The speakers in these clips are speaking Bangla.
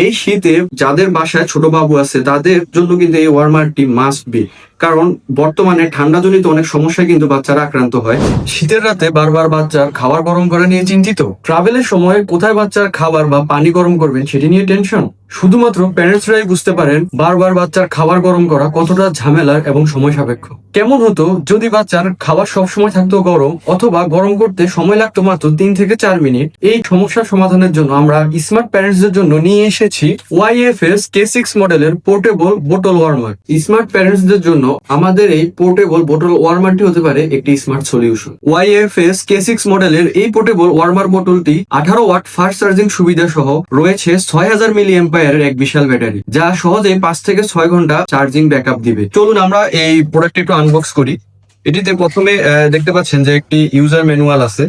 এই শীতে যাদের বাসায় ছোট বাবু আছে তাদের জন্য কিন্তু এই ওয়ার্মারটি মাস্ট বি, কারণ বর্তমানে ঠান্ডাজনিত অনেক সমস্যায় কিন্তু বাচ্চারা আক্রান্ত হয়। শীতের রাতে বারবার বাচ্চার খাবার গরম করা নিয়ে চিন্তিত, ট্রাভেলের সময় কোথায় বাচ্চার খাবার বা পানি গরম করবেন সেটি নিয়ে টেনশন। শুধুমাত্র প্যারেন্টসরাই বুঝতে পারেন বারবার বাচ্চার খাবার গরম করা কতটা ঝামেলার এবং সময় সাপেক্ষ। কেমন হতো যদি বাচ্চার খাবার সবসময় থাকতো গরম, অথবা গরম করতে সময় লাগতো মাত্র 3 থেকে 4 মিনিট। এই সমস্যার সমাধানের জন্য আমরা স্মার্ট প্যারেন্টসদের জন্য নিয়ে এসেছি YFS K6 মডেলের পোর্টেবল বোতল ওয়ার্মার। স্মার্ট প্যারেন্টসদের জন্য আমাদের এই পোর্টেবল বোতল ওয়ার্মারটি হতে পারে একটি স্মার্ট সলিউশন। YFS K6 মডেলের এই পোর্টেবল ওয়ার্মার বোতলটি 18 ওয়াট ফাস্ট চার্জিং সুবিধা সহ রয়েছে 6000 মিলি এম্পায়ারের এক বিশাল ব্যাটারি, যা সহজে 5 থেকে 6 ঘন্টা চার্জিং ব্যাকআপ দিবে। চলুন আমরা এই প্রোডাক্টটি একটু আনবক্স করি। এটিতে প্রথমে দেখতে পাচ্ছেন যে একটি ইউজার ম্যানুয়াল আছে।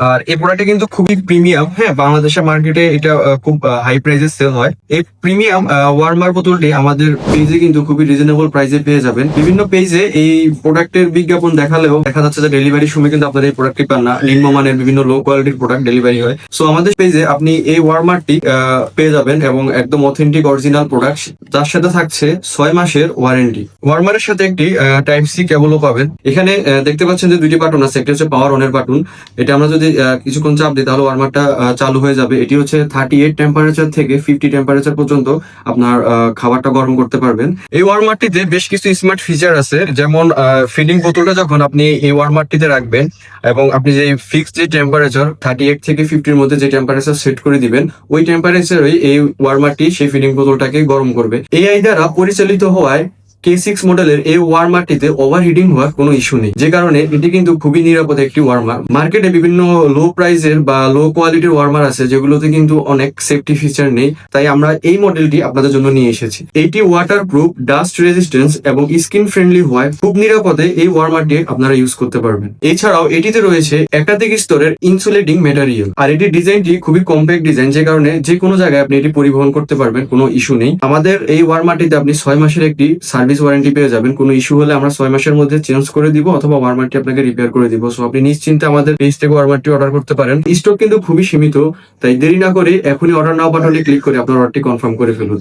আর এই প্রোডাক্টটা কিন্তু খুবই প্রিমিয়াম। হ্যাঁ, বাংলাদেশের মার্কেটে এটা খুব হাই প্রাইসে সেল হয়। এই প্রিমিয়াম ওয়ার্মার বোতলটি আমাদের পেজে কিন্তু খুবই রিজনেবল প্রাইসে পেয়ে যাবেন। বিভিন্ন পেজে এই প্রোডাক্টের বিজ্ঞাপন দেখালেও দেখা যাচ্ছে যে ডেলিভারির সময় কিন্তু আপনারা এই প্রোডাক্টটি পান না। নিম্নমানের বিভিন্ন লো কোয়ালিটির প্রোডাক্ট ডেলিভারি হয়। সো আমাদের পেজে আপনি এই ওয়ার্মারটি পেয়ে যাবেন এবং একদম অথেন্টিক অরিজিনাল প্রোডাক্ট, যার সাথে থাকছে 6 মাসের ওয়ারেন্টি। ওয়ার্মারের সাথে একটি টাইপ সি কেবলও পাবেন। এখানে দেখতে পাচ্ছেন যে দুইটি বাটন আছে, একটি হচ্ছে পাওয়ার অনের বাটন। এটা আমরা যদি কিছুক্ষণ চাপ দিই তাহলে ওয়ার্মারটা চালু হয়ে যাবে। এটি হচ্ছে 38 টেম্পারেচার থেকে 50 টেম্পারেচার পর্যন্ত আপনার খাবারটা গরম করতে পারবেন। এই ওয়ার্মারটিতে বেশ কিছু স্মার্ট ফিচার আছে, যেমন ফিডিং বোতলটা যখন আপনি এই ওয়ার্মারটিতে রাখবেন এবং আপনি যে ফিক্সড যে টেম্পারেচার 38 থেকে 50 মধ্যে যে টেম্পারেচার সেট করে দিবেন, ওই টেম্পারেচারই এই ওয়ার্মারটি সেই ফিডিং বোতলটাকে গরম করবে। AI দ্বারা পরিচালিত হওয়ায় K6 মডেলের এই ওয়ার্মারটিতে ওভারহিটিং হওয়ার কোনো ইস্যু নেই, যে কারণে এটি কিন্তু খুবই নিরাপদ একটি ওয়ার্মার। মার্কেটে বিভিন্ন লো প্রাইসের বা লো কোয়ালিটির ওয়ার্মার আছে যেগুলোতে কিন্তু অনেক সেফটি ফিচার নেই, তাই আমরা এই মডেলটি আপনাদের জন্য নিয়ে এসেছি। এটি ওয়াটারপ্রুফ, ডাস্ট রেজিস্ট্যান্স এবং স্কিন ফ্রেন্ডলি হয়। খুব নিরাপদে এই ওয়ার্মারটি আপনারা ইউজ করতে পারবেন। এছাড়াও এটিতে রয়েছে একাধিক স্তরের ইনসুলেটিং ম্যাটেরিয়াল। আর এটির ডিজাইনটি খুবই কম্প্যাক্ট ডিজাইন, যে কারণে যে কোনো জায়গায় আপনি এটি পরিবহন করতে পারবেন, কোনো ইস্যু নেই। আমাদের এই ওয়ার্মারটিতে আপনি 6 মাসের একটি সার্ভিস ওয়ারেন্টি পেয়ে যাবেন। কোনো ইস্যু হলে আমরা 6 মাসের মধ্যে চেঞ্জ করে দিব অথবা ওয়ার্মারটি আপনাকে রিপেয়ার করে দিব। সো আপনি নিশ্চিন্তে আমাদের পেজ থেকে ওয়ার্মারটি অর্ডার করতে পারেন। স্টক কিন্তু খুবই সীমিত, তাই দেরি না করে এখনই অর্ডার নাও বাটনে ক্লিক করে আপনার অর্ডারটি কনফার্ম করে ফেলুন।